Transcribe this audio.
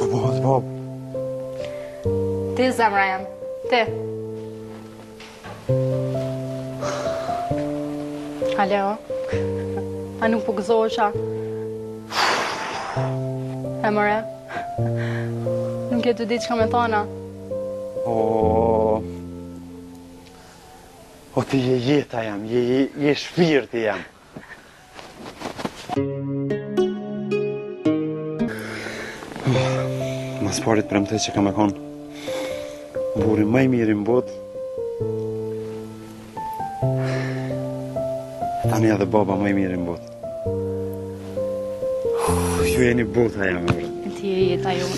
Të bëhet, bab. Ti zemra jam, ti. Alo, a nuk po gëzohesha? E more, nuk e të di që ka me thona. O, ti je jeta jam, je shpirti jam. Mas parit premtej që ka me konë burri më i mirë në botë. Tani edhe baba më i mirë në botë. Ju jeni bota jam. Ti je jeta jonë.